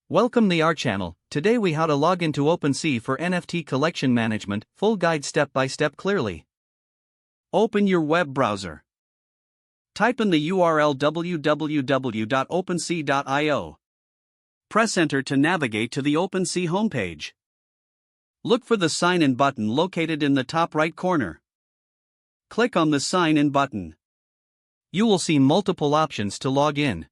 Welcome to our channel. Today we how to log into OpenSea for NFT collection management, full guide step by step clearly. Open your web browser. Type in the URL www.opensea.io. Press enter to navigate to the OpenSea homepage. Look for the sign in button located in the top right corner. Click on the sign in button. You will see multiple options to log in.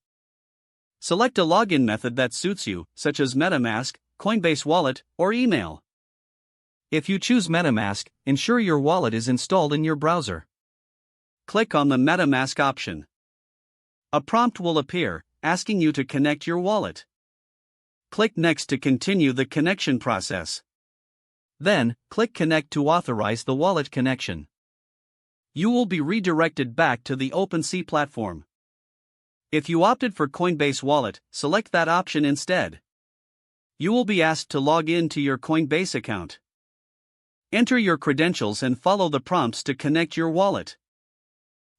Select a login method that suits you, such as MetaMask, Coinbase Wallet, or email. If you choose MetaMask, ensure your wallet is installed in your browser. Click on the MetaMask option. A prompt will appear, asking you to connect your wallet. Click Next to continue the connection process. Then, click Connect to authorize the wallet connection. You will be redirected back to the OpenSea platform. If you opted for Coinbase Wallet, select that option instead. You will be asked to log in to your Coinbase account. Enter your credentials and follow the prompts to connect your wallet.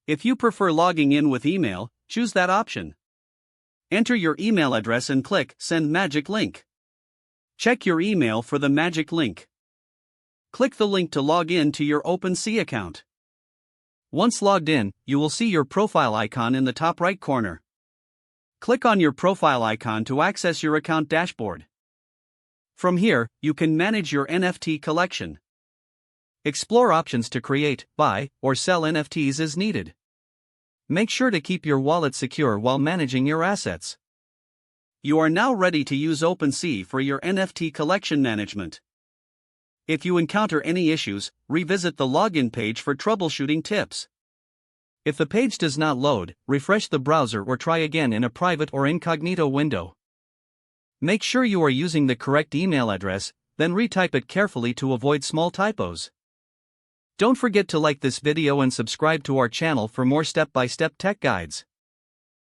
If you prefer logging in with email, choose that option. Enter your email address and click Send Magic Link. Check your email for the magic link. Click the link to log in to your OpenSea account. Once logged in, you will see your profile icon in the top right corner. Click on your profile icon to access your account dashboard. From here, you can manage your NFT collection. Explore options to create, buy, or sell NFTs as needed. Make sure to keep your wallet secure while managing your assets. You are now ready to use OpenSea for your NFT collection management. If you encounter any issues, revisit the login page for troubleshooting tips. If the page does not load, refresh the browser or try again in a private or incognito window. Make sure you are using the correct email address, then retype it carefully to avoid small typos. Don't forget to like this video and subscribe to our channel for more step-by-step tech guides.